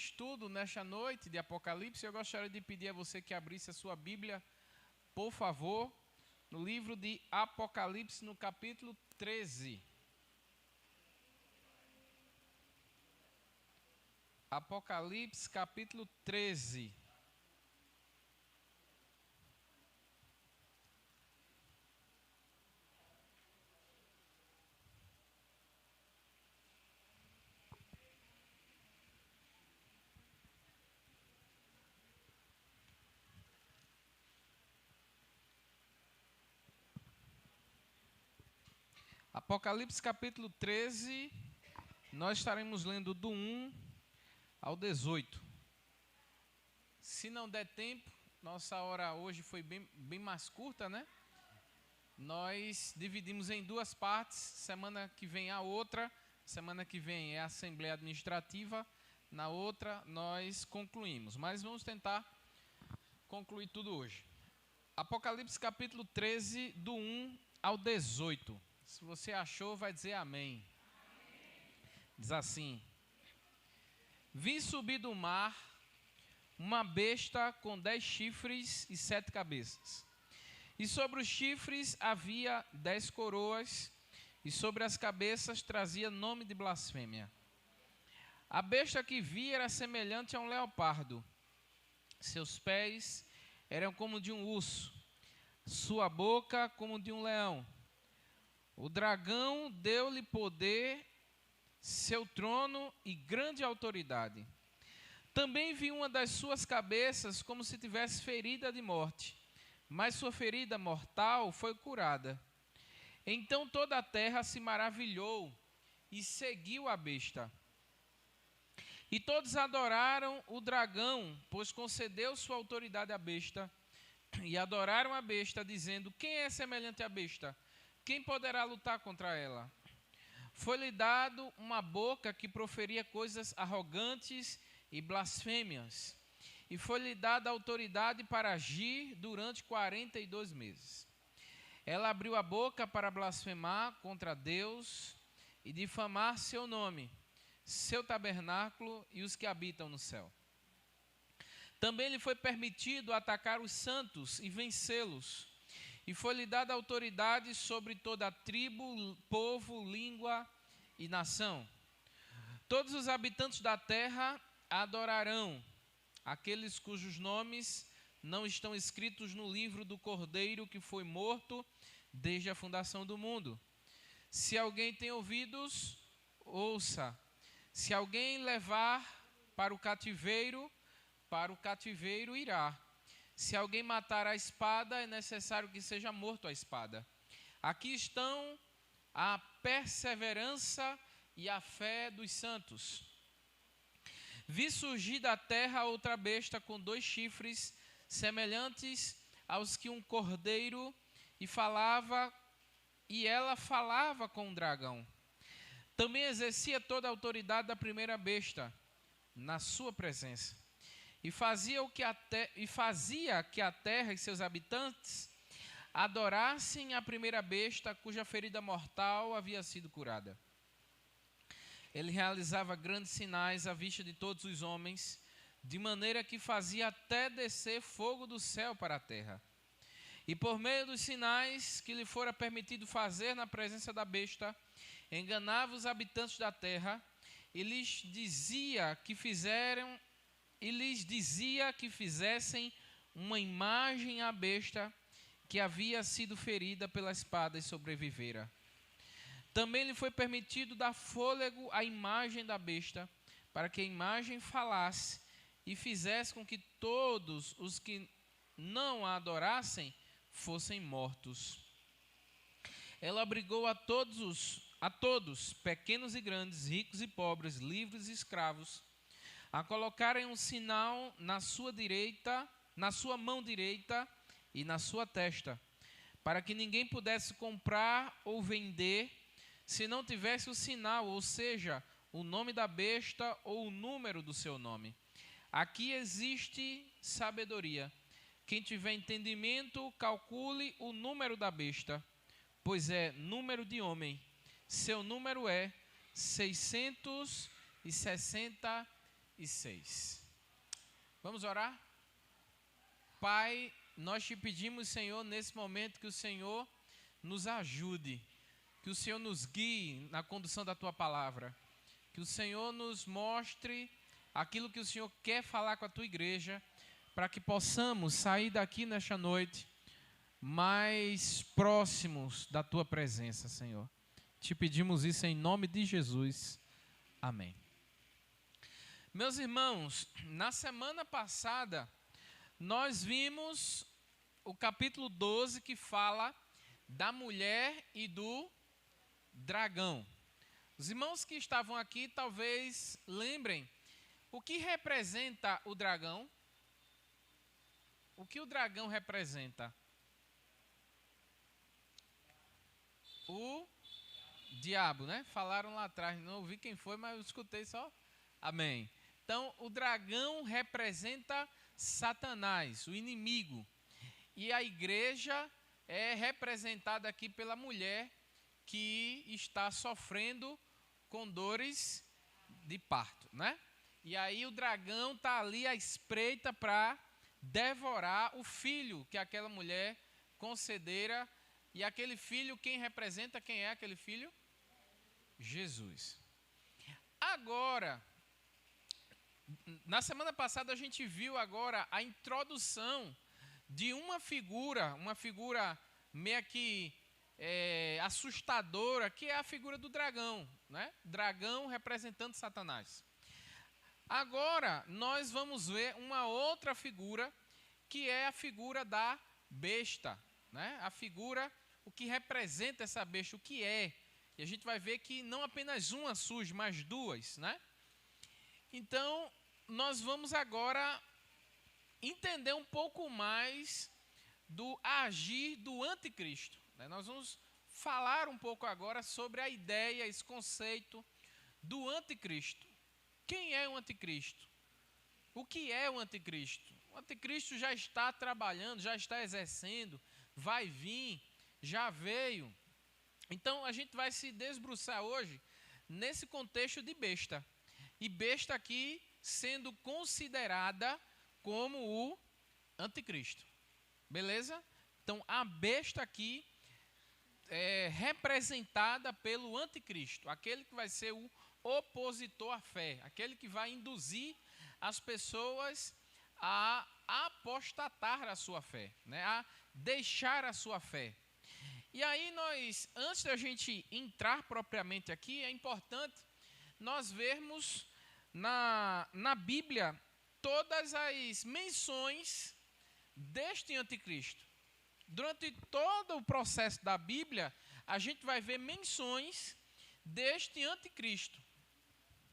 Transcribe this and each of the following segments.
estudo nesta noite de Apocalipse, eu gostaria de pedir a você que abrisse a sua Bíblia, por favor, no livro de Apocalipse, no capítulo 13. Apocalipse, capítulo 13. Apocalipse capítulo 13, nós estaremos lendo do 1 ao 18. Se não der tempo, nossa hora hoje foi bem mais curta, né? Nós dividimos em duas partes, semana que vem a outra, semana que vem é a Assembleia Administrativa, na outra nós concluímos, mas vamos tentar concluir tudo hoje. Apocalipse capítulo 13, do 1 ao 18. Se você achou, vai dizer amém. Diz assim: Vi subir do mar uma besta com 10 chifres e 7 cabeças. E sobre os chifres havia 10 coroas, e sobre as cabeças trazia nome de blasfêmia. A besta que vi era semelhante a um leopardo. Seus pés eram como de um urso, sua boca como de um leão. O dragão deu-lhe poder, seu trono e grande autoridade. Também vi uma das suas cabeças como se tivesse ferida de morte, mas sua ferida mortal foi curada. Então toda a terra se maravilhou e seguiu a besta. E todos adoraram o dragão, pois concedeu sua autoridade à besta. E adoraram a besta, dizendo: quem é semelhante à besta? Quem poderá lutar contra ela? Foi-lhe dado uma boca que proferia coisas arrogantes e blasfêmias. E foi-lhe dada autoridade para agir durante 42 meses. Ela abriu a boca para blasfemar contra Deus e difamar seu nome, seu tabernáculo e os que habitam no céu. Também lhe foi permitido atacar os santos e vencê-los. E foi-lhe dada autoridade sobre toda a tribo, povo, língua e nação. Todos os habitantes da terra adorarão aqueles cujos nomes não estão escritos no livro do Cordeiro que foi morto desde a fundação do mundo. Se alguém tem ouvidos, ouça. Se alguém levar para o cativeiro irá. Se alguém matar a espada, é necessário que seja morto a espada. Aqui estão a perseverança e a fé dos santos. Vi surgir da terra outra besta com 2 chifres, semelhantes aos que um cordeiro, e ela falava com o dragão. Também exercia toda a autoridade da primeira besta, na sua presença. E fazia que a terra e seus habitantes adorassem a primeira besta, cuja ferida mortal havia sido curada. Ele realizava grandes sinais à vista de todos os homens, de maneira que fazia até descer fogo do céu para a terra. E por meio dos sinais que lhe fora permitido fazer na presença da besta, enganava os habitantes da terra e lhes dizia que fizessem uma imagem à besta que havia sido ferida pela espada e sobrevivera. Também lhe foi permitido dar fôlego à imagem da besta, para que a imagem falasse e fizesse com que todos os que não a adorassem fossem mortos. Ela obrigou a todos, pequenos e grandes, ricos e pobres, livres e escravos, a colocarem um sinal na sua mão direita e na sua testa, para que ninguém pudesse comprar ou vender se não tivesse o sinal, ou seja, o nome da besta ou o número do seu nome. Aqui existe sabedoria. Quem tiver entendimento, calcule o número da besta, pois é número de homem. Seu número é 666. e 6. Vamos orar? Pai, nós te pedimos, Senhor, nesse momento que o Senhor nos ajude, que o Senhor nos guie na condução da Tua palavra, que o Senhor nos mostre aquilo que o Senhor quer falar com a Tua igreja, para que possamos sair daqui nesta noite mais próximos da Tua presença, Senhor. Te pedimos isso em nome de Jesus. Amém. Meus irmãos, na semana passada, nós vimos o capítulo 12 que fala da mulher e do dragão. Os irmãos que estavam aqui talvez lembrem o que representa o dragão. O que o dragão representa? O diabo, né? Falaram lá atrás, não ouvi quem foi, mas eu escutei só. Amém. Então, o dragão representa Satanás, o inimigo. E a igreja é representada aqui pela mulher que está sofrendo com dores de parto, né? E aí o dragão está ali à espreita para devorar o filho que aquela mulher concedera. E aquele filho, quem representa, quem é aquele filho? Jesus. Agora, na semana passada a gente viu agora a introdução de uma figura meio que assustadora, que é a figura do dragão, né? Dragão representando Satanás. Agora nós vamos ver uma outra figura, que é a figura da besta, né? A figura, o que representa essa besta, o que é. E a gente vai ver que não apenas uma surge, mas duas, né? Então, nós vamos agora entender um pouco mais do agir do anticristo, né? Nós vamos falar um pouco agora sobre a ideia, esse conceito do anticristo. Quem é o anticristo? O que é o anticristo? O anticristo já está trabalhando, já está exercendo, vai vir, já veio. Então, a gente vai se debruçar hoje nesse contexto de besta. E besta aqui sendo considerada como o anticristo. Beleza? Então, a besta aqui é representada pelo anticristo, aquele que vai ser o opositor à fé, aquele que vai induzir as pessoas a apostatar a sua fé, né? A deixar a sua fé. E aí nós, antes da gente entrar propriamente aqui, é importante nós vermos na Bíblia todas as menções deste anticristo. Durante todo o processo da Bíblia, a gente vai ver menções deste anticristo,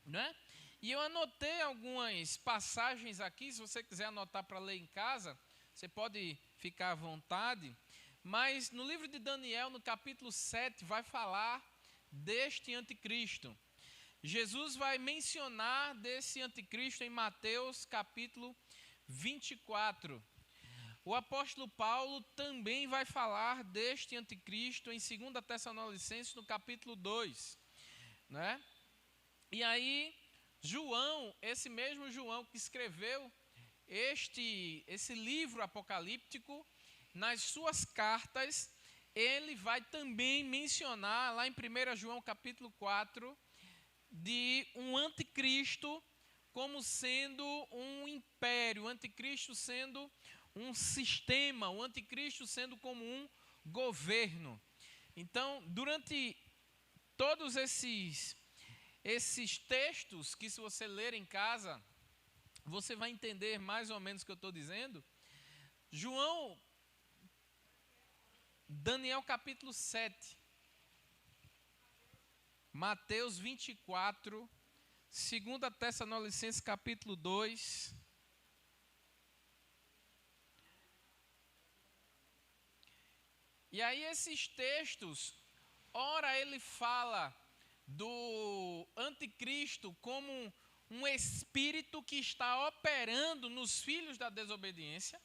né? E eu anotei algumas passagens aqui, se você quiser anotar para ler em casa, você pode ficar à vontade. Mas no livro de Daniel, no capítulo 7, vai falar deste anticristo. Jesus vai mencionar desse anticristo em Mateus capítulo 24. O apóstolo Paulo também vai falar deste anticristo em 2 Tessalonicenses, no capítulo 2. Né? E aí, João, esse mesmo João que escreveu esse livro apocalíptico, nas suas cartas, ele vai também mencionar, lá em 1 João capítulo 4, de um anticristo como sendo um império, o anticristo sendo um sistema, o anticristo sendo como um governo. Então, durante todos esses textos, que se você ler em casa, você vai entender mais ou menos o que eu estou dizendo. Daniel capítulo 7, Mateus 24, 2 Tessalonicenses capítulo 2. E aí esses textos, ora ele fala do anticristo como um espírito que está operando nos filhos da desobediência.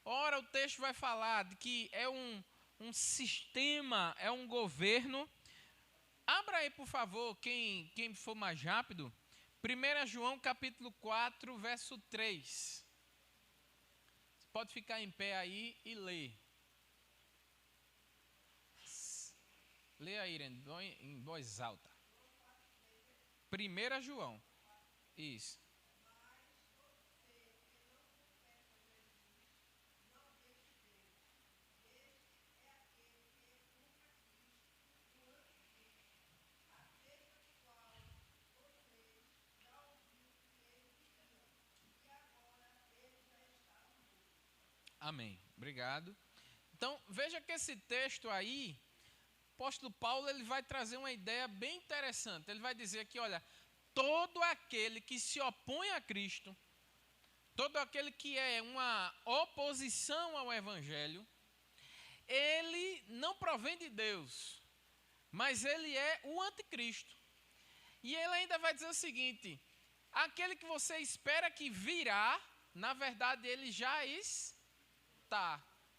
Ora o texto vai falar de que é um sistema, é um governo. Abra aí, por favor, quem for mais rápido, 1 João capítulo 4, verso 3. Você pode ficar em pé aí e ler. Leia aí, Irene, em voz alta. 1 João. Isso. Amém. Obrigado. Então, veja que esse texto aí, o apóstolo Paulo, ele vai trazer uma ideia bem interessante. Ele vai dizer aqui, olha, todo aquele que se opõe a Cristo, todo aquele que é uma oposição ao Evangelho, ele não provém de Deus, mas ele é o anticristo. E ele ainda vai dizer o seguinte, aquele que você espera que virá, na verdade ele já está.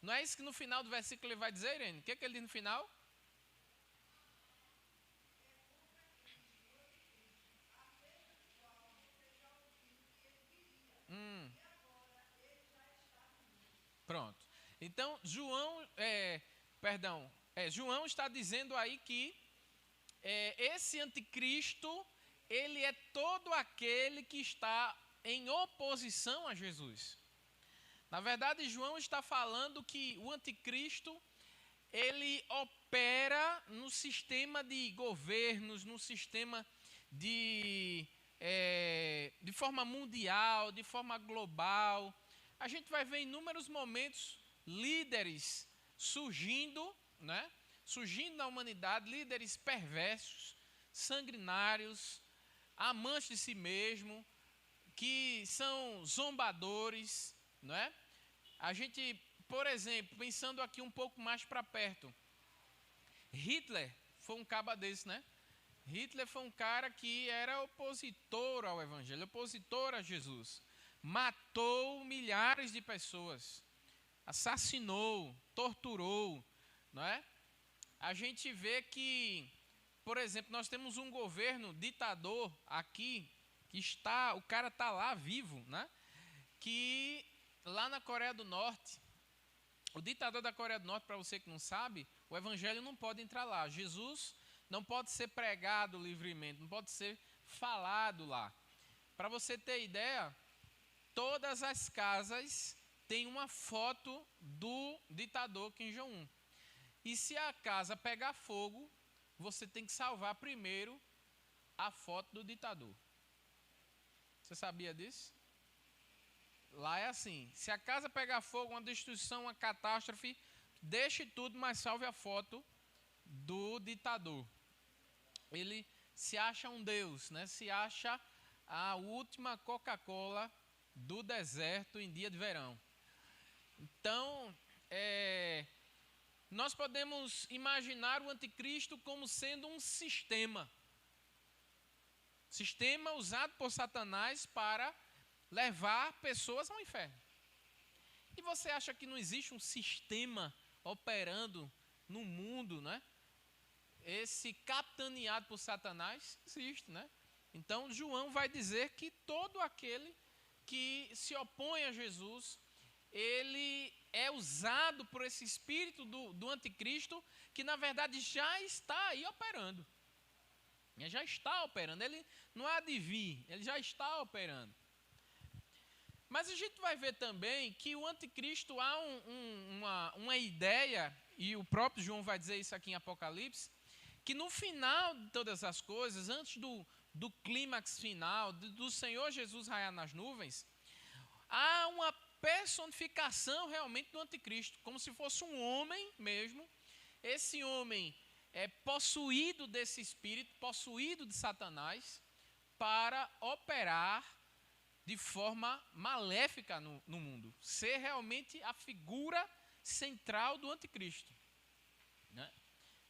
Não é isso que no final do versículo ele vai dizer, Irene? O que ele diz no final? Pronto. Então, João está dizendo aí que esse anticristo, ele é todo aquele que está em oposição a Jesus. Na verdade, João está falando que o anticristo, ele opera no sistema de governos, no sistema de forma mundial, de forma global. A gente vai ver em inúmeros momentos líderes surgindo, né? Surgindo na humanidade, líderes perversos, sanguinários, amantes de si mesmo, que são zombadores, não é? A gente, por exemplo, pensando aqui um pouco mais para perto, Hitler foi um caba desse, né? Hitler foi um cara que era opositor ao Evangelho, opositor a Jesus. Matou milhares de pessoas, assassinou, torturou, não é? A gente vê que, por exemplo, nós temos um governo ditador aqui, o cara está lá vivo, né? Que lá na Coreia do Norte, o ditador da Coreia do Norte, para você que não sabe, o evangelho não pode entrar lá. Jesus não pode ser pregado livremente, não pode ser falado lá. Para você ter ideia, todas as casas têm uma foto do ditador Kim Jong-un. E se a casa pegar fogo, você tem que salvar primeiro a foto do ditador. Você sabia disso? Lá é assim, se a casa pegar fogo, uma destruição, uma catástrofe, deixe tudo, mas salve a foto do ditador. Ele se acha um deus, né? Se acha a última Coca-Cola do deserto em dia de verão. Então, nós podemos imaginar o anticristo como sendo um sistema usado por Satanás para levar pessoas ao inferno. E você acha que não existe um sistema operando no mundo, né? Esse capitaneado por Satanás existe, né? Então João vai dizer que todo aquele que se opõe a Jesus, ele é usado por esse espírito do anticristo, que na verdade já está aí operando. Ele já está operando, ele não há de vir, ele já está operando. Mas a gente vai ver também que o anticristo há uma ideia, e o próprio João vai dizer isso aqui em Apocalipse, que no final de todas as coisas, antes do clímax final, do Senhor Jesus raiar nas nuvens, há uma personificação realmente do anticristo, como se fosse um homem mesmo. Esse homem é possuído desse espírito, possuído de Satanás, para operar de forma maléfica no mundo, ser realmente a figura central do anticristo, né?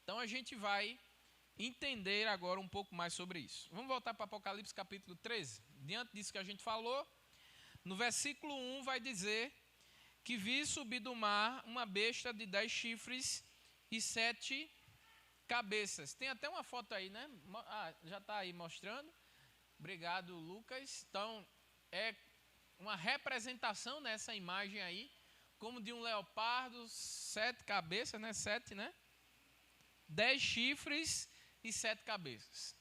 Então a gente vai entender agora um pouco mais sobre isso. Vamos voltar para Apocalipse capítulo 13. Diante disso que a gente falou, no versículo 1 vai dizer que vi subir do mar uma besta de 10 chifres e 7 cabeças. Tem até uma foto aí, né? Já está aí mostrando. Obrigado, Lucas. Então, é uma representação nessa imagem aí, como de um leopardo, 7 cabeças, né? 7, né? 10 chifres e 7 cabeças.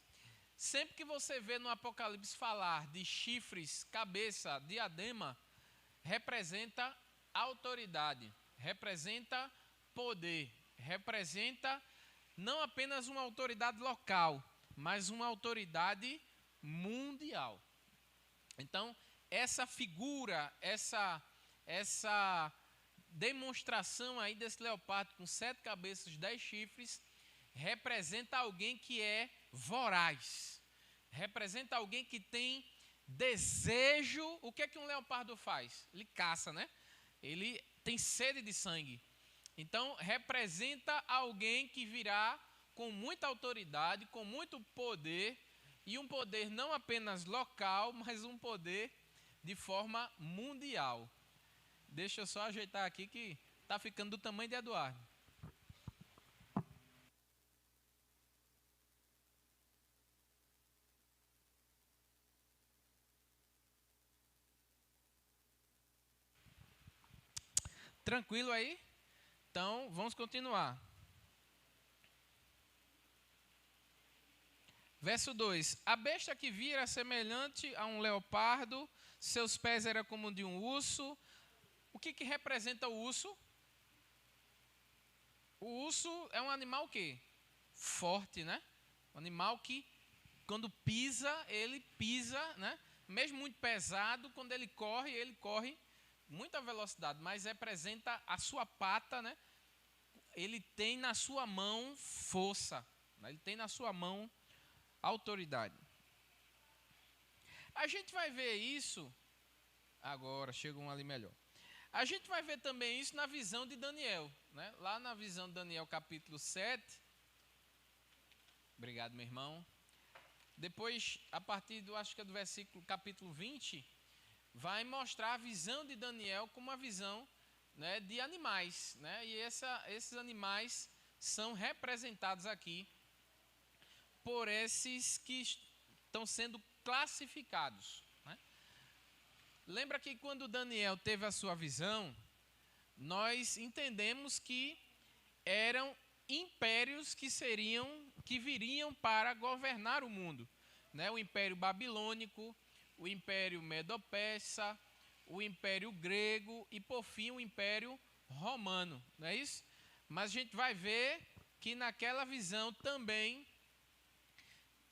Sempre que você vê no Apocalipse falar de chifres, cabeça, diadema, representa autoridade, representa poder, representa não apenas uma autoridade local, mas uma autoridade mundial. Então, essa figura, essa demonstração aí desse leopardo com 7 cabeças, 10 chifres, representa alguém que é voraz, representa alguém que tem desejo. O que é que um leopardo faz? Ele caça, né? Ele tem sede de sangue. Então, representa alguém que virá com muita autoridade, com muito poder, e um poder não apenas local, mas um poder de forma mundial. Deixa eu só ajeitar aqui que está ficando do tamanho de Eduardo. Tranquilo aí? Então, vamos continuar. Verso 2. A besta que vi era semelhante a um leopardo, seus pés eram como de um urso. O que representa o urso? O urso é um animal o quê? Forte, né? Um animal que, quando pisa, ele pisa, né? Mesmo muito pesado, quando ele corre muita velocidade, mas representa a sua pata, né? Ele tem na sua mão força, né? Ele tem na sua mão autoridade. A gente vai ver isso agora, chega um ali melhor. A gente vai ver também isso na visão de Daniel, né? Lá na visão de Daniel capítulo 7. Obrigado, meu irmão. Depois, a partir do, acho que é do versículo capítulo 20, vai mostrar a visão de Daniel como uma visão, né, de animais, né? E esses animais são representados aqui por esses que estão sendo classificados, né? Lembra que quando Daniel teve a sua visão, nós entendemos que eram impérios que viriam para governar o mundo, né? O Império Babilônico, o Império Medo-Persa, o Império Grego e, por fim, o Império Romano, não é isso? Mas a gente vai ver que naquela visão também,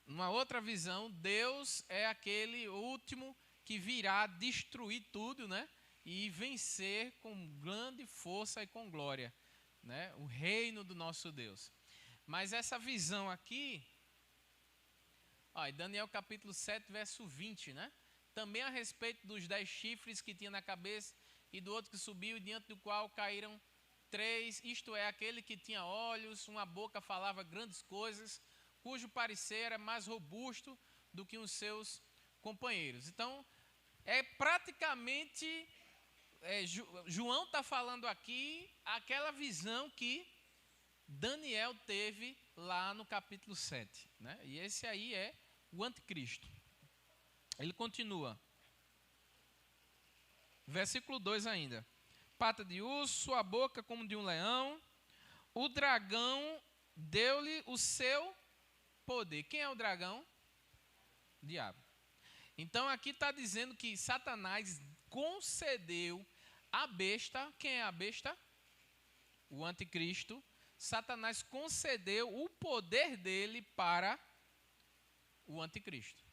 numa outra visão, Deus é aquele último que virá destruir tudo, né? E vencer com grande força e com glória, né? O reino do nosso Deus. Mas essa visão aqui, ó, Daniel capítulo 7, verso 20, né? Também a respeito dos 10 chifres que tinha na cabeça e do outro que subiu, diante do qual caíram 3, isto é, aquele que tinha olhos, uma boca falava grandes coisas, cujo parecer era mais robusto do que os seus companheiros. Então, é praticamente, João está falando aqui, aquela visão que Daniel teve lá no capítulo 7. Né? E esse aí é o anticristo. Ele continua. Versículo 2 ainda. Pata de urso, a boca como de um leão. O dragão deu-lhe o seu poder. Quem é o dragão? O diabo. Então aqui está dizendo que Satanás concedeu a besta. Quem é a besta? O anticristo. Satanás concedeu o poder dele para o anticristo.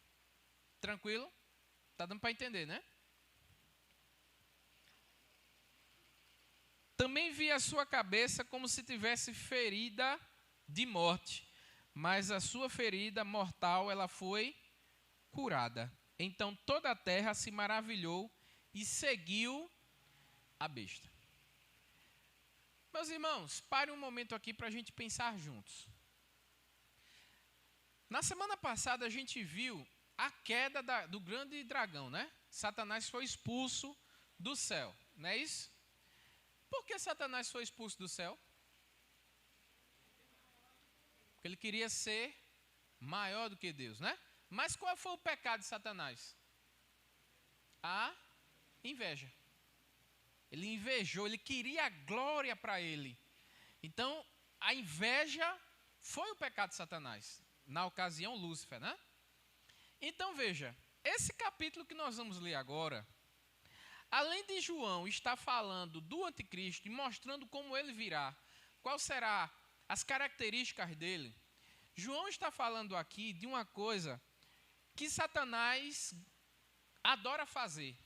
Tranquilo? Está dando para entender, né? Também vi a sua cabeça como se tivesse ferida de morte, mas a sua ferida mortal ela foi curada. Então toda a terra se maravilhou e seguiu a besta. Meus irmãos, pare um momento aqui para a gente pensar juntos. Na semana passada a gente viu a queda do grande dragão, né? Satanás foi expulso do céu, não é isso? Por que Satanás foi expulso do céu? Porque ele queria ser maior do que Deus, né? Mas qual foi o pecado de Satanás? A inveja. Ele invejou, ele queria a glória para ele. Então, a inveja foi o pecado de Satanás. Na ocasião, Lúcifer, né? Então, veja, esse capítulo que nós vamos ler agora, além de João estar falando do anticristo e mostrando como ele virá, qual será as características dele, João está falando aqui de uma coisa que Satanás adora fazer,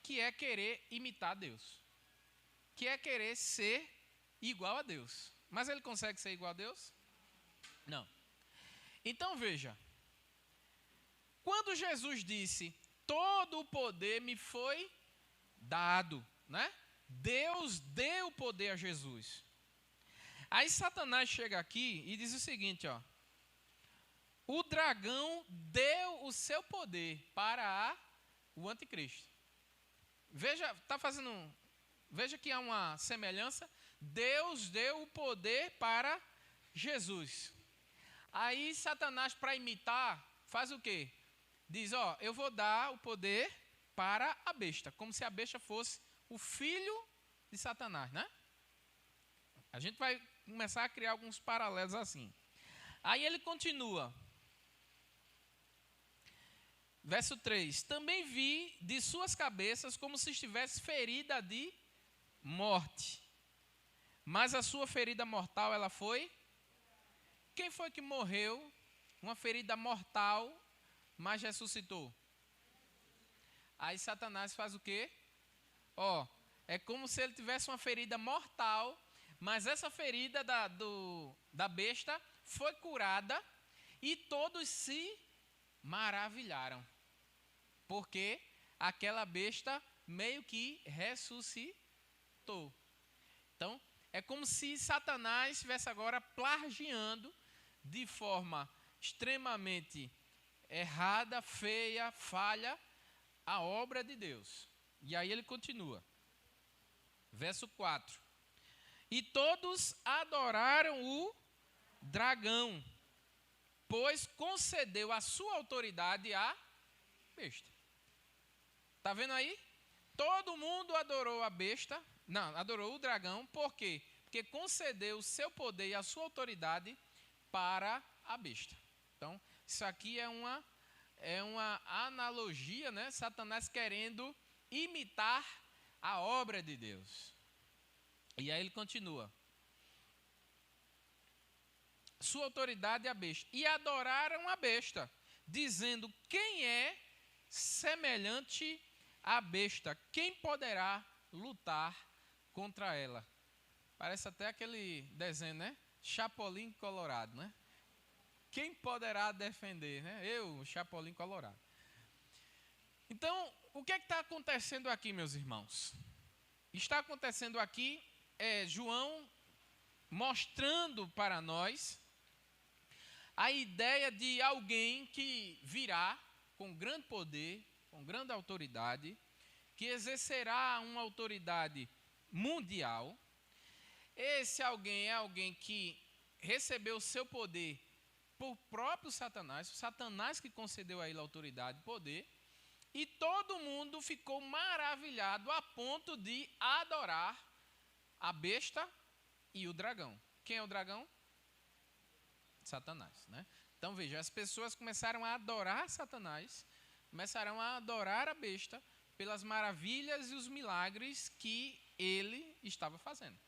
que é querer imitar Deus, que é querer ser igual a Deus. Mas ele consegue ser igual a Deus? Não. Então veja, quando Jesus disse, todo o poder me foi dado, né? Deus deu o poder a Jesus. Aí Satanás chega aqui e diz o seguinte, ó. O dragão deu o seu poder para o anticristo. Veja, veja que há uma semelhança. Deus deu o poder para Jesus. Aí Satanás, para imitar, faz o quê? Diz, ó, eu vou dar o poder para a besta, como se a besta fosse o filho de Satanás, né? A gente vai começar a criar alguns paralelos assim. Aí ele continua. Verso 3. Também vi de suas cabeças como se estivesse ferida de morte. Mas a sua ferida mortal, ela foi? Quem foi que morreu? Uma ferida mortal, mas ressuscitou. Aí Satanás faz o quê? Ó, é como se ele tivesse uma ferida mortal, mas essa ferida da besta foi curada e todos se maravilharam. Porque aquela besta meio que ressuscitou. Então, é como se Satanás estivesse agora plagiando de forma extremamente errada, feia, falha, a obra de Deus. E aí ele continua. Verso 4. E todos adoraram o dragão, pois concedeu a sua autoridade à besta. Está vendo aí? Todo mundo adorou a besta, não, adorou o dragão, por quê? Porque concedeu o seu poder e a sua autoridade para a besta. Então, isso aqui é uma analogia, né? Satanás querendo imitar a obra de Deus. E aí ele continua. Sua autoridade é a besta. E adoraram a besta, dizendo, quem é semelhante à besta? Quem poderá lutar contra ela? Parece até aquele desenho, né? Chapolin Colorado, né? Quem poderá defender, né? Eu, Chapolin Colorado. Então, o que está acontecendo aqui, meus irmãos? Está acontecendo aqui, João mostrando para nós a ideia de alguém que virá com grande poder, com grande autoridade, que exercerá uma autoridade mundial. Esse alguém é alguém que recebeu o seu poder por próprio Satanás, Satanás que concedeu a ele autoridade e poder, e todo mundo ficou maravilhado a ponto de adorar a besta e o dragão. Quem é o dragão? Satanás, né? Então veja, as pessoas começaram a adorar Satanás, começaram a adorar a besta pelas maravilhas e os milagres que ele estava fazendo.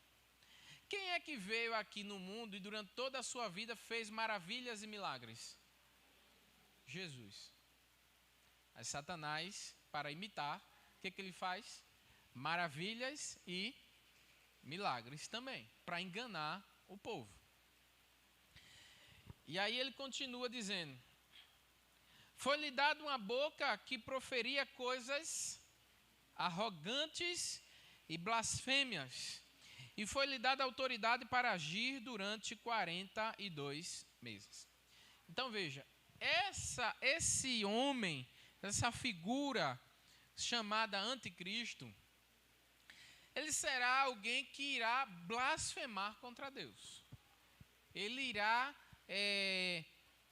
Quem é que veio aqui no mundo e durante toda a sua vida fez maravilhas e milagres? Jesus. Aí Satanás, para imitar, o que ele faz? Maravilhas e milagres também, para enganar o povo. E aí ele continua dizendo, foi-lhe dada uma boca que proferia coisas arrogantes e blasfêmias, e foi-lhe dada autoridade para agir durante 42 meses. Então veja, esse homem, essa figura chamada anticristo, ele será alguém que irá blasfemar contra Deus. Ele irá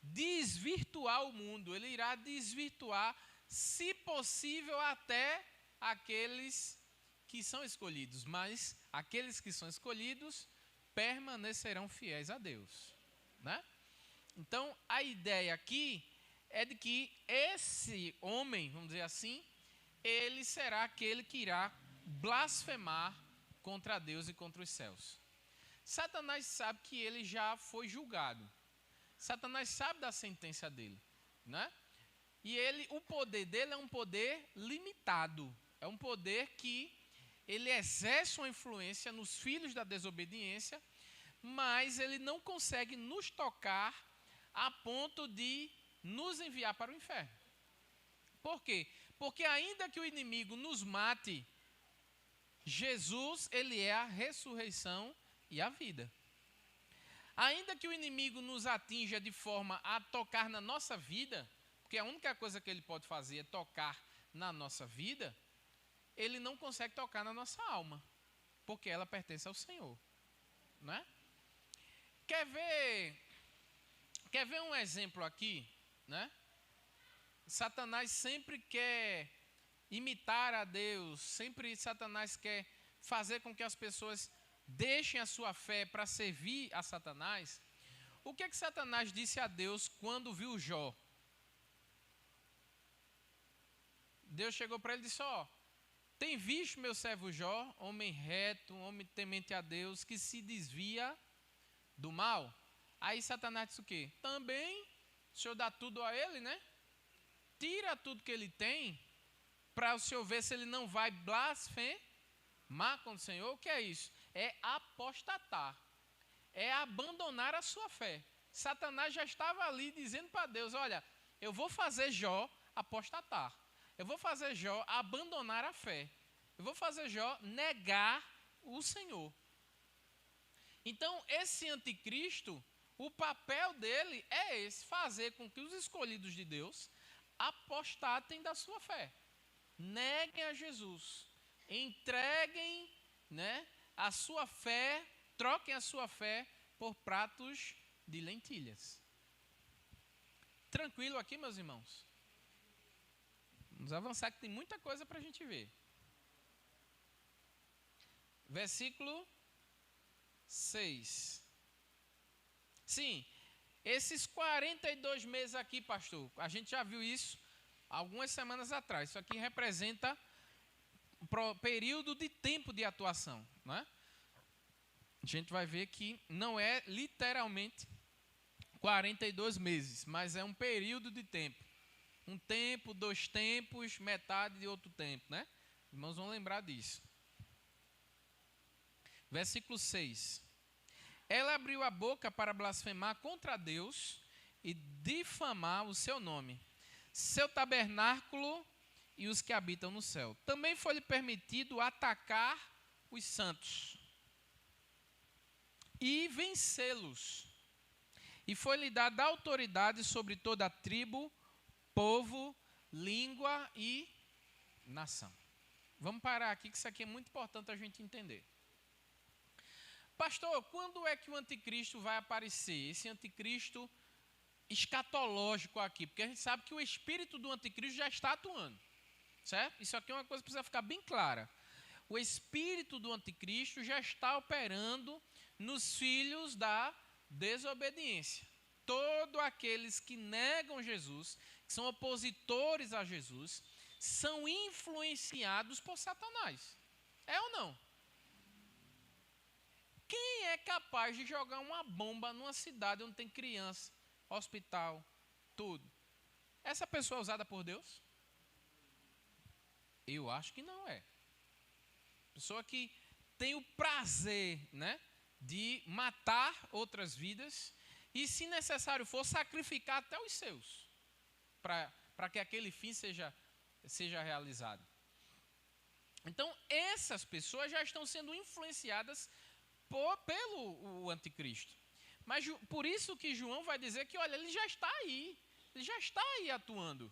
desvirtuar o mundo, ele irá desvirtuar, se possível, até aqueles que são escolhidos, mas aqueles que são escolhidos permanecerão fiéis a Deus, né? Então, a ideia aqui é de que esse homem, vamos dizer assim, ele será aquele que irá blasfemar contra Deus e contra os céus. Satanás sabe que ele já foi julgado. Satanás sabe da sentença dele, né? E o poder dele é um poder limitado. É um poder que ele exerce uma influência nos filhos da desobediência, mas ele não consegue nos tocar a ponto de nos enviar para o inferno. Por quê? Porque ainda que o inimigo nos mate, Jesus, ele é a ressurreição e a vida. Ainda que o inimigo nos atinja de forma a tocar na nossa vida, porque a única coisa que ele pode fazer é tocar na nossa vida, ele não consegue tocar na nossa alma, porque ela pertence ao Senhor, né? Quer ver um exemplo aqui, né? Satanás sempre quer imitar a Deus, sempre Satanás quer fazer com que as pessoas deixem a sua fé para servir a Satanás. O que Satanás disse a Deus quando viu Jó? Deus chegou para ele e disse: tem visto meu servo Jó, homem reto, homem temente a Deus, que se desvia do mal? Aí Satanás disse o quê? Também o Senhor dá tudo a ele, né? Tira tudo que ele tem, para o Senhor ver se ele não vai blasfemar contra o Senhor. O que é isso? É apostatar, é abandonar a sua fé. Satanás já estava ali dizendo para Deus: olha, eu vou fazer Jó apostatar, eu vou fazer Jó abandonar a fé, eu vou fazer Jó negar o Senhor. Então, esse anticristo, o papel dele é esse: fazer com que os escolhidos de Deus apostatem da sua fé, neguem a Jesus, entreguem, né, a sua fé, troquem a sua fé por pratos de lentilhas. Tranquilo aqui, meus irmãos? Vamos avançar que tem muita coisa para a gente ver. Versículo 6. Sim, esses 42 meses aqui, pastor, a gente já viu isso algumas semanas atrás. Isso aqui representa um período de tempo de atuação, né? A gente vai ver que não é literalmente 42 meses, mas é um período de tempo. Um tempo, 2 tempos, metade de outro tempo, né? Irmãos vão lembrar disso. Versículo 6. Ela abriu a boca para blasfemar contra Deus e difamar o seu nome, seu tabernáculo e os que habitam no céu. Também foi-lhe permitido atacar os santos e vencê-los. E foi-lhe dada autoridade sobre toda a tribo, povo, língua e nação. Vamos parar aqui, que isso aqui é muito importante a gente entender. Pastor, quando é que o anticristo vai aparecer? Esse anticristo escatológico aqui, porque a gente sabe que o espírito do anticristo já está atuando, certo? Isso aqui é uma coisa que precisa ficar bem clara. O espírito do anticristo já está operando nos filhos da desobediência. Todos aqueles que negam Jesus, que são opositores a Jesus, são influenciados por Satanás. É ou não? Quem é capaz de jogar uma bomba numa cidade onde tem criança, hospital, tudo? Essa pessoa é usada por Deus? Eu acho que não é. Pessoa que tem o prazer, né, de matar outras vidas e, se necessário for, sacrificar até os seus, para que aquele fim seja realizado. Então, essas pessoas já estão sendo influenciadas pelo anticristo. Mas por isso que João vai dizer que, olha, ele já está aí atuando.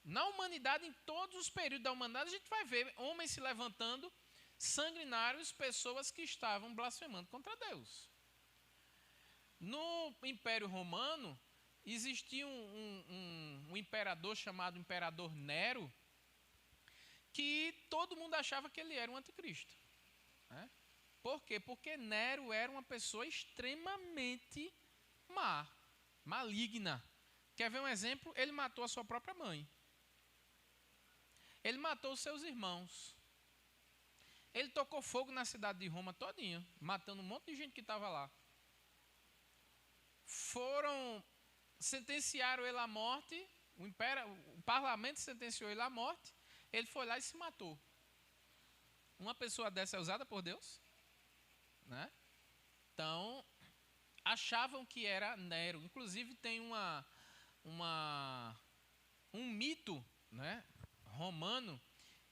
Na humanidade, em todos os períodos da humanidade, a gente vai ver homens se levantando, sanguinários, pessoas que estavam blasfemando contra Deus. No Império Romano, existia um imperador chamado Imperador Nero, que todo mundo achava que ele era um anticristo. Né? Por quê? Porque Nero era uma pessoa extremamente má, maligna. Quer ver um exemplo? Ele matou a sua própria mãe. Ele matou os seus irmãos. Ele tocou fogo na cidade de Roma todinha, matando um monte de gente que estava lá. Sentenciaram ele à morte, o parlamento sentenciou ele à morte, ele foi lá e se matou. Uma pessoa dessa é usada por Deus? Né? Então, achavam que era Nero. Inclusive tem um mito, né, romano,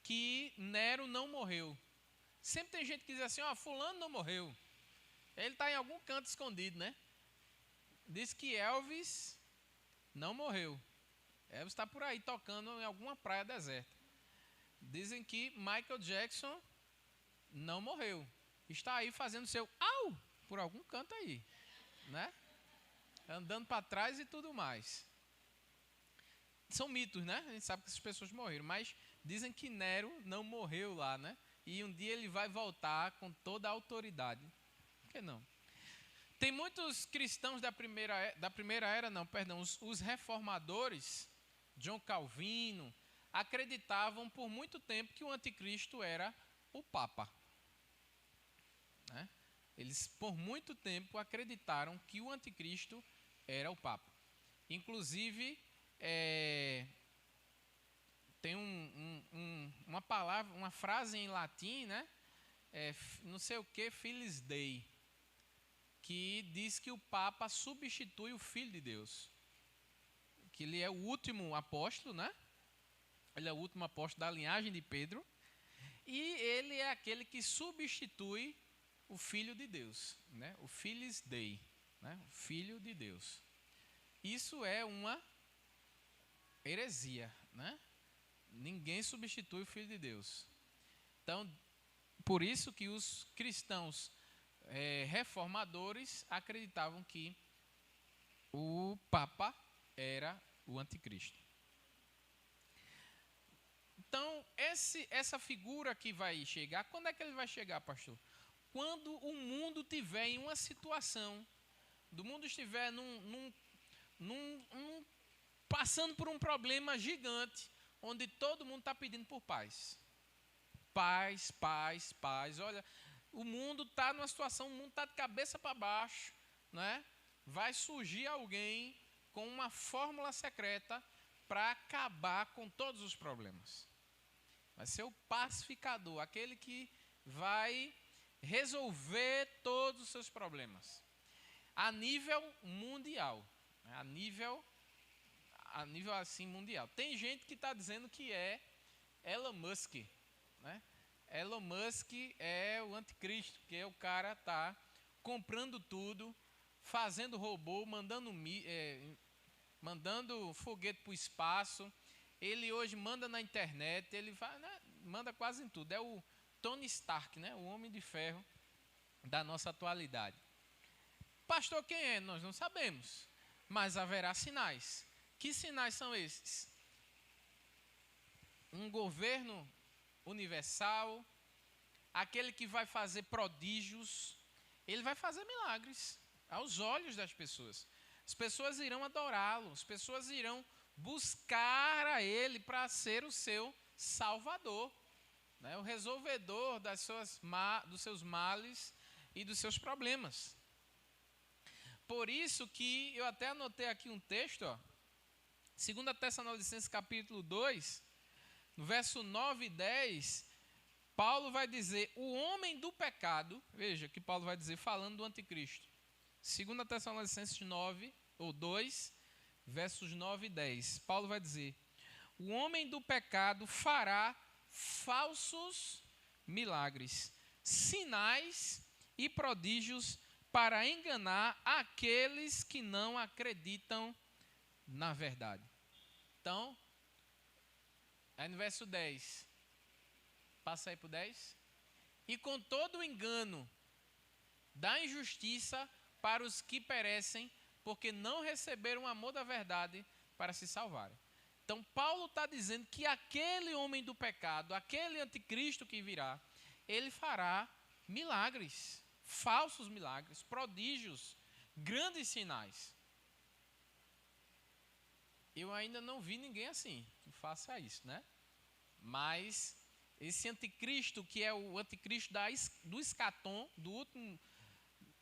que Nero não morreu. Sempre tem gente que diz assim, fulano não morreu. Ele está em algum canto escondido, né? Diz que Elvis não morreu. Elvis está por aí tocando em alguma praia deserta. Dizem que Michael Jackson não morreu. Está aí fazendo seu au por algum canto aí, né? Andando para trás e tudo mais. São mitos, né? A gente sabe que essas pessoas morreram, mas dizem que Nero não morreu lá, né? E um dia ele vai voltar com toda a autoridade. Por que não? Tem muitos cristãos da primeira era, os reformadores, John Calvino, acreditavam por muito tempo que o anticristo era o Papa. Né? Eles, por muito tempo, acreditaram que o anticristo era o Papa. Inclusive, tem uma palavra, uma frase em latim, né? Não sei o que, Filis Dei, que diz que o Papa substitui o Filho de Deus. Que ele é o último apóstolo, né? Ele é o último apóstolo da linhagem de Pedro. E ele é aquele que substitui o Filho de Deus, né? O Filis Dei, né? O Filho de Deus. Isso é uma heresia, né? Ninguém substitui o Filho de Deus. Então, por isso que os cristãos reformadores acreditavam que o Papa era o anticristo. Então, essa figura que vai chegar, quando é que ele vai chegar, pastor? Quando o mundo estiver em uma situação, do mundo estiver passando por um problema gigante, onde todo mundo está pedindo por paz. Paz, paz, paz. Olha, o mundo está numa situação, o mundo está de cabeça para baixo, né? Vai surgir alguém com uma fórmula secreta para acabar com todos os problemas. Vai ser o pacificador, aquele que vai resolver todos os seus problemas. A nível mundial. A nível assim mundial. Tem gente que está dizendo que é Elon Musk, né? Elon Musk é o anticristo, que é o cara tá comprando tudo, fazendo robô, mandando foguete para o espaço. Ele hoje manda na internet, ele manda quase em tudo. É o Tony Stark, né? O homem de ferro da nossa atualidade. Pastor, quem é? Nós não sabemos, mas haverá sinais. Que sinais são esses? Um governo universal, aquele que vai fazer prodígios, ele vai fazer milagres aos olhos das pessoas. As pessoas irão adorá-lo, as pessoas irão buscar a ele para ser o seu salvador, né? O resolvedor dos seus males e dos seus problemas. Por isso que eu até anotei aqui um texto, 2 Tessalonicenses capítulo 2, no verso 9 e 10, Paulo vai dizer, o homem do pecado, veja que Paulo vai dizer, falando do anticristo. 2 Tessalonicenses 2, versos 9 e 10. Paulo vai dizer, o homem do pecado fará falsos milagres, sinais e prodígios para enganar aqueles que não acreditam na verdade. Então, aí no verso 10, passa aí para o 10. E com todo o engano da injustiça para os que perecem, porque não receberam o amor da verdade para se salvarem. Então, Paulo está dizendo que aquele homem do pecado, aquele anticristo que virá, ele fará milagres, falsos milagres, prodígios, grandes sinais. Eu ainda não vi ninguém assim, que faça isso, né? Mas esse anticristo, que é o anticristo do escatom, do último,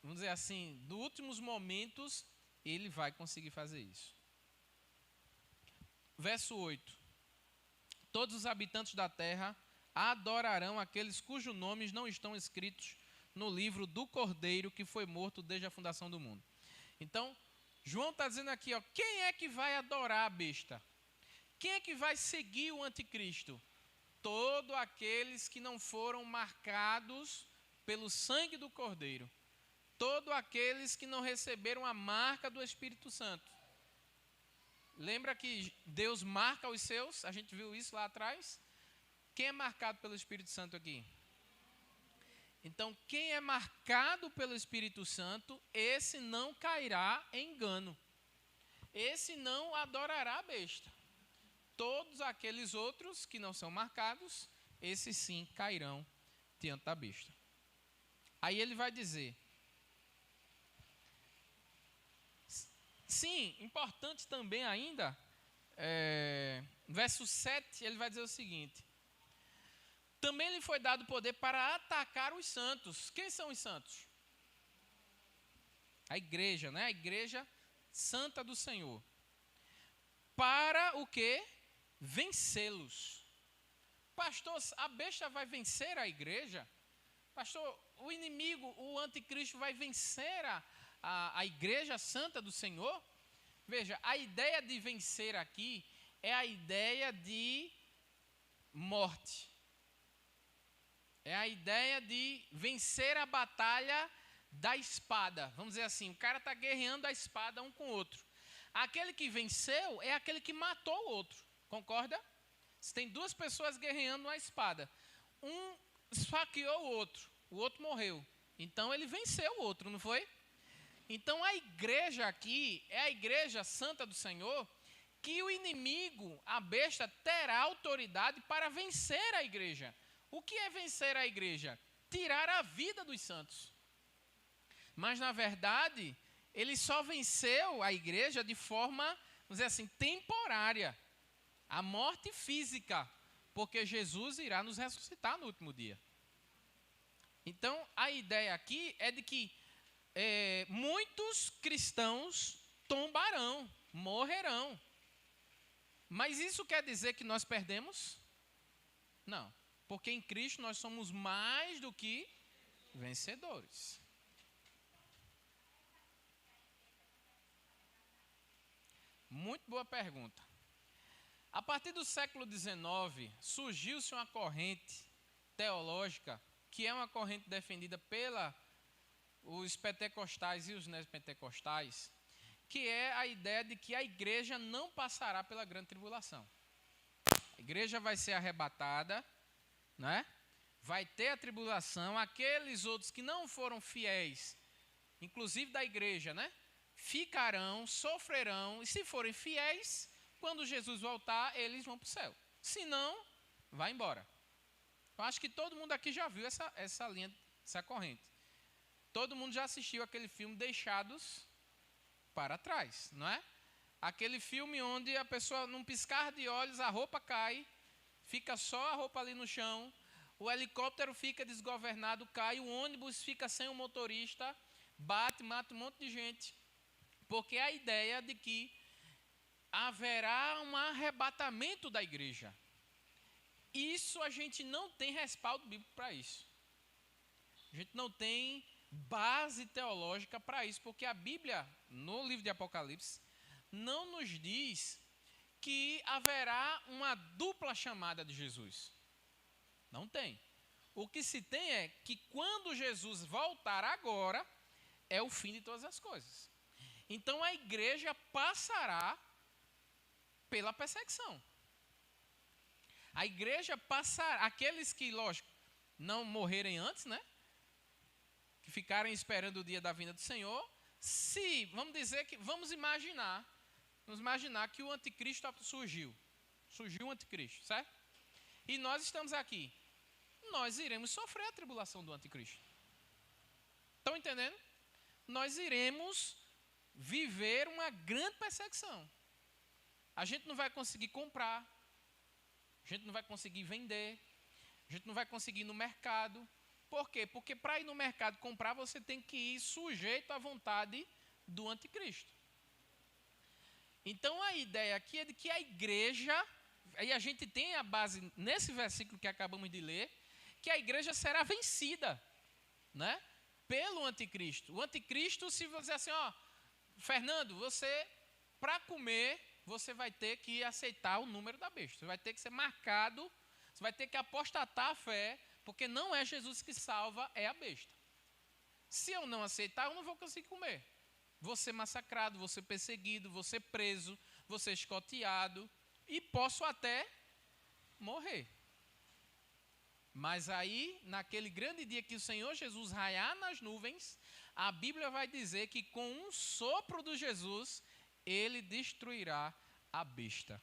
vamos dizer assim, dos últimos momentos, ele vai conseguir fazer isso. Verso 8. Todos os habitantes da terra adorarão aqueles cujos nomes não estão escritos no livro do Cordeiro que foi morto desde a fundação do mundo. Então, João está dizendo aqui, ó, quem é que vai adorar a besta? Quem é que vai seguir o anticristo? Todos aqueles que não foram marcados pelo sangue do Cordeiro. Todos aqueles que não receberam a marca do Espírito Santo. Lembra que Deus marca os seus? A gente viu isso lá atrás. Quem é marcado pelo Espírito Santo aqui? Então, quem é marcado pelo Espírito Santo, esse não cairá em engano. Esse não adorará a besta. Todos aqueles outros que não são marcados, esses sim cairão diante da besta. Aí ele vai dizer... Sim, importante também ainda, verso 7, ele vai dizer o seguinte: também lhe foi dado poder para atacar os santos. Quem são os santos? A igreja, né? A igreja santa do Senhor. Para o quê? Vencê-los. Pastor, a besta vai vencer a igreja? Pastor, o inimigo, o anticristo vai vencer a igreja santa do Senhor? Veja, a ideia de vencer aqui é a ideia de morte. É a ideia de vencer a batalha da espada. Vamos dizer assim, o cara está guerreando a espada um com o outro. Aquele que venceu é aquele que matou o outro. Concorda? Se tem duas pessoas guerreando a espada, um esfaqueou o outro morreu. Então ele venceu o outro, não foi? Então a igreja aqui é a igreja santa do Senhor, que o inimigo, a besta, terá autoridade para vencer a igreja. O que é vencer a igreja? Tirar a vida dos santos. Mas na verdade, ele só venceu a igreja de forma, vamos dizer assim, temporária. A morte física, porque Jesus irá nos ressuscitar no último dia. Então a ideia aqui é de que muitos cristãos tombarão, morrerão. Mas isso quer dizer que nós perdemos? Não, porque em Cristo nós somos mais do que vencedores. Muito boa pergunta. A partir do século XIX, surgiu-se uma corrente teológica, que é uma corrente defendida os pentecostais e os neopentecostais, que é a ideia de que a igreja não passará pela grande tribulação. A igreja vai ser arrebatada, né? Vai ter a tribulação, aqueles outros que não foram fiéis, inclusive da igreja, né? Ficarão, sofrerão, e se forem fiéis, quando Jesus voltar, eles vão para o céu. Se não, vai embora. Eu acho que todo mundo aqui já viu essa linha, essa corrente. Todo mundo já assistiu aquele filme Deixados para Trás, não é? Aquele filme onde a pessoa, num piscar de olhos, a roupa cai, fica só a roupa ali no chão, o helicóptero fica desgovernado, cai, o ônibus fica sem o motorista, mata um monte de gente. Porque a ideia de que haverá um arrebatamento da igreja. Isso a gente não tem respaldo bíblico para isso. A gente não tem base teológica para isso, porque a Bíblia, no livro de Apocalipse, não nos diz que haverá uma dupla chamada de Jesus. Não tem. O que se tem é que quando Jesus voltar agora, é o fim de todas as coisas. Então a igreja passará pela perseguição. A igreja passará, aqueles que, lógico, não morrerem antes, né? Que ficarem esperando o dia da vinda do Senhor, Vamos imaginar que o anticristo surgiu o anticristo, certo? E nós estamos aqui. Nós iremos sofrer a tribulação do anticristo. Estão entendendo? Nós iremos viver uma grande perseguição. A gente não vai conseguir comprar, a gente não vai conseguir vender, a gente não vai conseguir ir no mercado. Por quê? Porque para ir no mercado comprar, você tem que ir sujeito à vontade do anticristo. Então a ideia aqui é de que a igreja, aí a gente tem a base nesse versículo que acabamos de ler, que a igreja será vencida, né, pelo anticristo. O anticristo, se você dizer assim, ó, Fernando, você, para comer, você vai ter que aceitar o número da besta. Você vai ter que ser marcado, você vai ter que apostatar a fé, porque não é Jesus que salva, é a besta. Se eu não aceitar, eu não vou conseguir comer. Vou ser massacrado, vou ser perseguido, vou ser preso, vou ser escoteado e posso até morrer. Mas aí, naquele grande dia que o Senhor Jesus raiar nas nuvens, a Bíblia vai dizer que com um sopro de Jesus, ele destruirá a besta.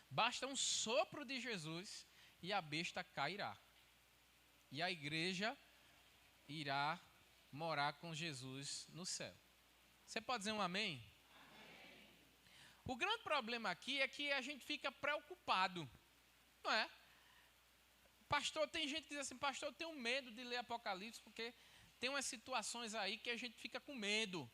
Basta um sopro de Jesus e a besta cairá. E a igreja irá morar com Jesus no céu. Você pode dizer um amém? Amém. O grande problema aqui é que a gente fica preocupado, não é? Pastor, tem gente que diz assim, pastor, eu tenho medo de ler Apocalipse, porque tem umas situações aí que a gente fica com medo.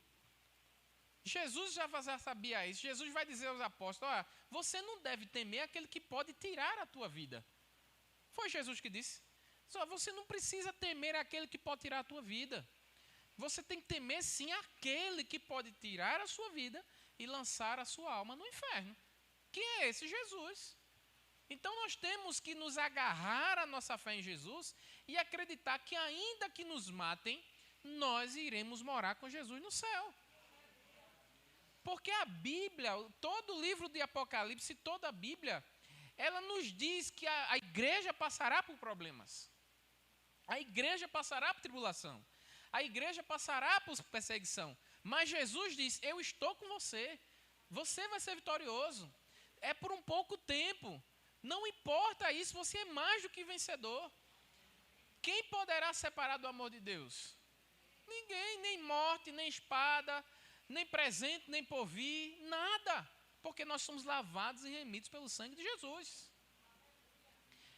Jesus já sabia isso. Jesus vai dizer aos apóstolos, olha, você não deve temer aquele que pode tirar a tua vida. Foi Jesus que disse. Só você não precisa temer aquele que pode tirar a tua vida. Você tem que temer sim aquele que pode tirar a sua vida e lançar a sua alma no inferno. Quem é esse? Jesus. Então nós temos que nos agarrar à nossa fé em Jesus e acreditar que ainda que nos matem, nós iremos morar com Jesus no céu. Porque a Bíblia, todo o livro de Apocalipse, toda a Bíblia, ela nos diz que a igreja passará por problemas. A igreja passará por tribulação. A igreja passará por perseguição. Mas Jesus diz, eu estou com você. Você vai ser vitorioso. É por um pouco tempo. Não importa isso, você é mais do que vencedor. Quem poderá separar do amor de Deus? Ninguém, nem morte, nem espada, nem presente, nem porvir, nada. Porque nós somos lavados e remidos pelo sangue de Jesus.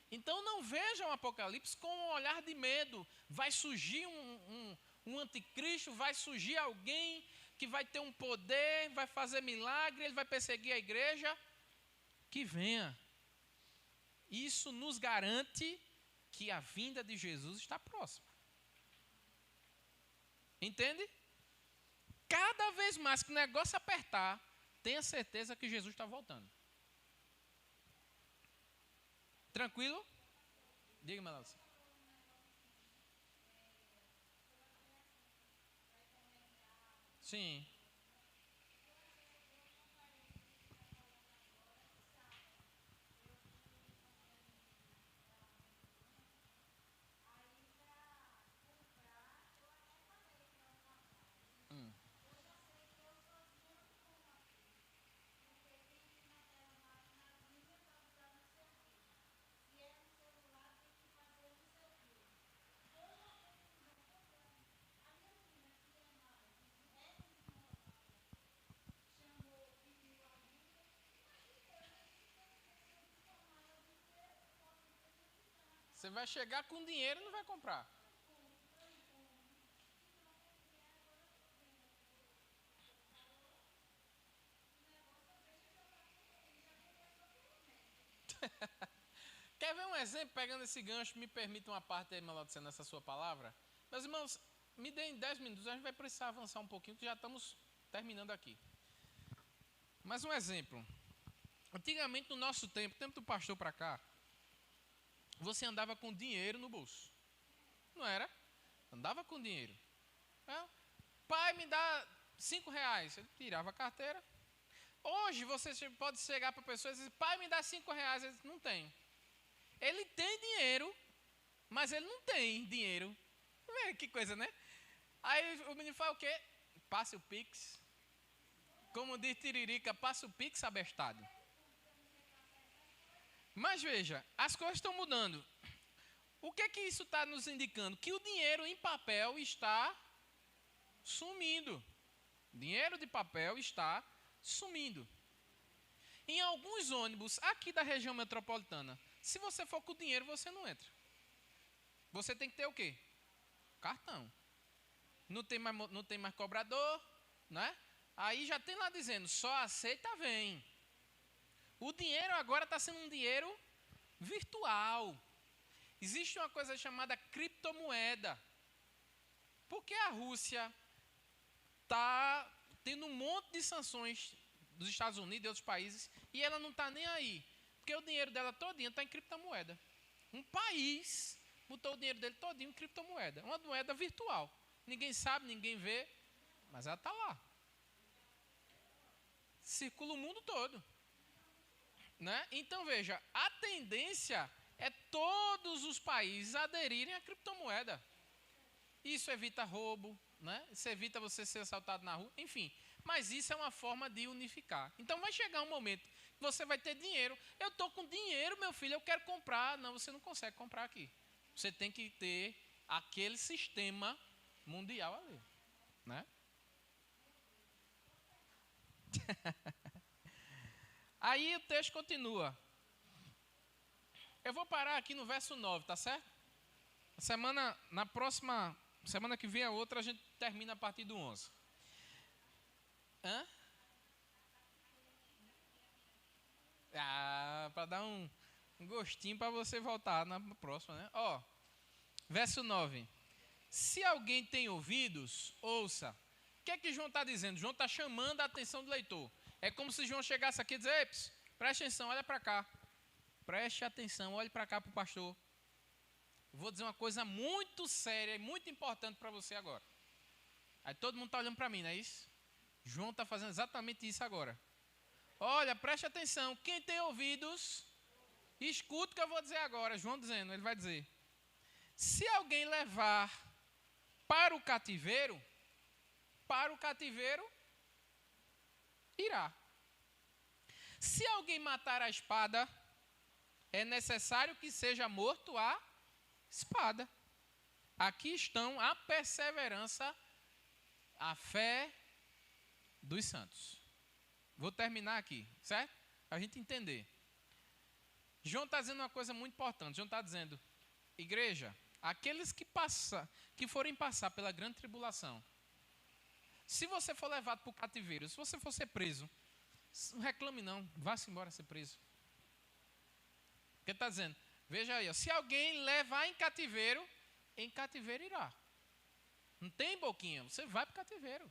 Então não vejam o Apocalipse com um olhar de medo. Vai surgir um anticristo, vai surgir alguém que vai ter um poder, vai fazer milagre, ele vai perseguir a igreja. Que venha. Isso nos garante que a vinda de Jesus está próxima. Entende? Cada vez mais que o negócio apertar, tenha certeza que Jesus está voltando. Tranquilo? Diga, Melissa. Sim. Você vai chegar com dinheiro e não vai comprar. Quer ver um exemplo? Pegando esse gancho, me permita uma parte aí, Melodicena, nessa sua palavra. Meus irmãos, me deem 10 minutos, a gente vai precisar avançar um pouquinho, que já estamos terminando aqui. Mais um exemplo. Antigamente, no nosso tempo do pastor para cá, você andava com dinheiro no bolso. Não era? Andava com dinheiro. Pai, me dá 5 reais. Ele tirava a carteira. Hoje, você pode chegar para a pessoa e dizer, pai, me dá 5 reais. Ele diz, não tenho. Ele tem dinheiro, mas ele não tem dinheiro. Que coisa, né? Aí o menino fala o quê? passe o Pix. Como diz Tiririca, passe o Pix abestado. Mas veja, as coisas estão mudando. O que é que isso está nos indicando? Que o dinheiro em papel está sumindo. Dinheiro de papel está sumindo. Em alguns ônibus aqui da região metropolitana, se você for com dinheiro, você não entra. Você tem que ter o quê? Cartão. Não tem mais cobrador, né? Aí já tem lá dizendo, só aceita, vem. O dinheiro agora está sendo um dinheiro virtual. Existe uma coisa chamada criptomoeda. Porque a Rússia está tendo um monte de sanções dos Estados Unidos e outros países e ela não está nem aí. Porque o dinheiro dela todinho está em criptomoeda. Um país botou o dinheiro dele todinho em criptomoeda. Uma moeda virtual. Ninguém sabe, ninguém vê, mas ela está lá. Circula o mundo todo. Né? Então veja, a tendência é todos os países aderirem à criptomoeda. Isso evita roubo, né? Isso evita você ser assaltado na rua, enfim. Mas isso é uma forma de unificar. Então vai chegar um momento que você vai ter dinheiro. Eu estou com dinheiro, meu filho, eu quero comprar. Não, você não consegue comprar aqui. Você tem que ter aquele sistema mundial ali, né? Aí o texto continua. Eu vou parar aqui no verso 9, tá certo? Na próxima semana que vem a outra, a gente termina a partir do 11. Hã? Para dar um gostinho para você voltar na próxima, né? Ó, verso 9. Se alguém tem ouvidos, ouça. O que é que João está dizendo? João está chamando a atenção do leitor. É como se João chegasse aqui e dissesse, preste atenção, olha para cá. Preste atenção, olhe para cá para o pastor. Vou dizer uma coisa muito séria e muito importante para você agora. Aí todo mundo está olhando para mim, não é isso? João está fazendo exatamente isso agora. Olha, preste atenção, quem tem ouvidos, escuta o que eu vou dizer agora. João dizendo, ele vai dizer. Se alguém levar para o cativeiro irá. Se alguém matar a espada, é necessário que seja morto a espada. Aqui estão a perseverança, a fé dos santos. Vou terminar aqui, certo? Para a gente entender. João está dizendo uma coisa muito importante. João está dizendo, igreja, aqueles que forem passar pela grande tribulação, se você for levado para o cativeiro, se você for ser preso, não reclame não, vá-se embora ser preso. Porque está dizendo, veja aí, ó, se alguém levar em cativeiro irá. Não tem boquinha, você vai para o cativeiro.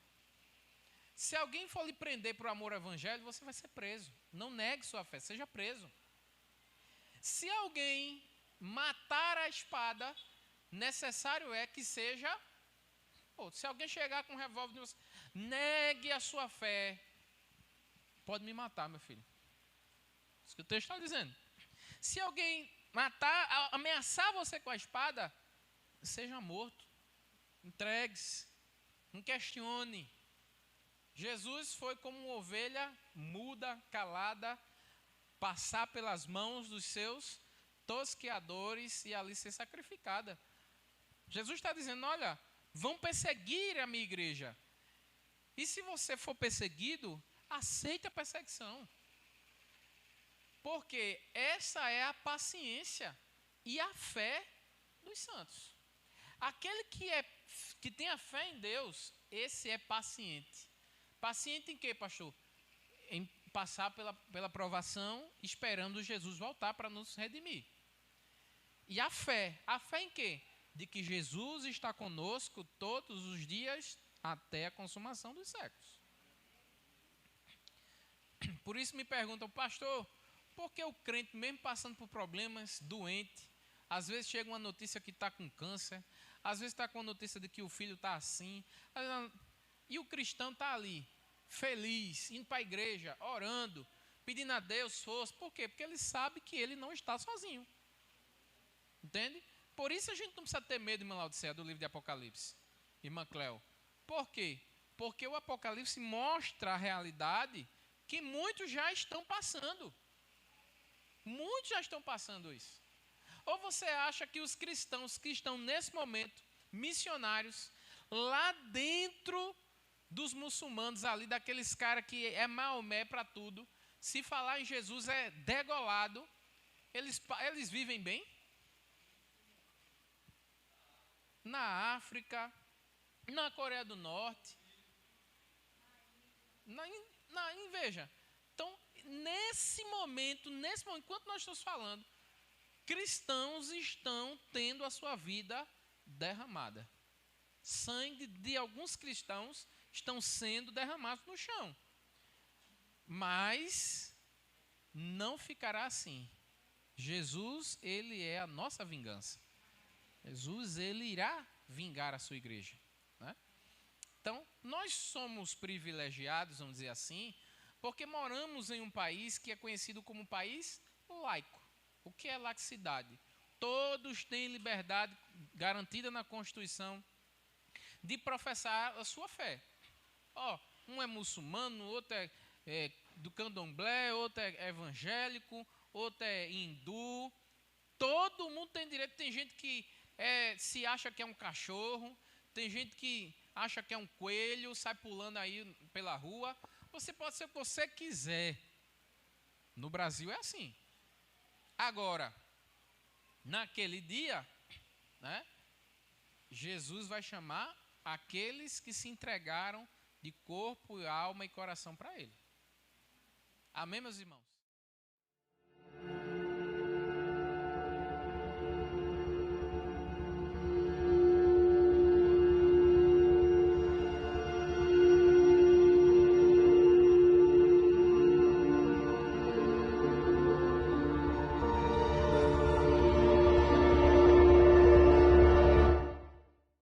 Se alguém for lhe prender por amor ao evangelho, você vai ser preso. Não negue sua fé, seja preso. Se alguém matar a espada, necessário é que seja... se alguém chegar com um revólver de você, negue a sua fé. Pode me matar, meu filho. Isso que o texto está dizendo. Se alguém matar, ameaçar você com a espada, seja morto. Entregue-se. Não questione. Jesus foi como uma ovelha muda, calada, passar pelas mãos dos seus tosqueadores e ali ser sacrificada. Jesus está dizendo, olha, vão perseguir a minha igreja. E se você for perseguido, aceite a perseguição. Porque essa é a paciência e a fé dos santos. Aquele que tem a fé em Deus, esse é paciente. Paciente em quê, pastor? Em passar pela provação, esperando Jesus voltar para nos redimir. E a fé em quê? De que Jesus está conosco todos os dias até a consumação dos séculos. Por isso me perguntam, pastor, por que o crente, mesmo passando por problemas, doente, às vezes chega uma notícia que está com câncer, às vezes está com a notícia de que o filho está assim, e o cristão está ali, feliz, indo para a igreja, orando, pedindo a Deus força. Por quê? Porque ele sabe que ele não está sozinho. Entende? Por isso a gente não precisa ter medo, irmã Laodicea, do livro de Apocalipse. Irmã Cléo. Por quê? Porque o Apocalipse mostra a realidade que muitos já estão passando. Muitos já estão passando isso. Ou você acha que os cristãos que estão nesse momento, missionários, lá dentro dos muçulmanos ali, daqueles caras que é Maomé para tudo, se falar em Jesus é degolado, eles vivem bem? Na África, na Coreia do Norte, veja, então, nesse momento, enquanto nós estamos falando, cristãos estão tendo a sua vida derramada. Sangue de alguns cristãos estão sendo derramados no chão. Mas não ficará assim. Jesus, ele é a nossa vingança. Jesus, ele irá vingar a sua igreja, né? Então, nós somos privilegiados, vamos dizer assim, porque moramos em um país que é conhecido como um país laico. O que é laicidade? Todos têm liberdade garantida na Constituição de professar a sua fé. Um é muçulmano, outro é do candomblé, outro é evangélico, outro é hindu. Todo mundo tem direito. Tem gente que se acha que é um cachorro, tem gente que acha que é um coelho, sai pulando aí pela rua. Você pode ser o que você quiser. No Brasil é assim. Agora, naquele dia, né, Jesus vai chamar aqueles que se entregaram de corpo, alma e coração para Ele. Amém, meus irmãos?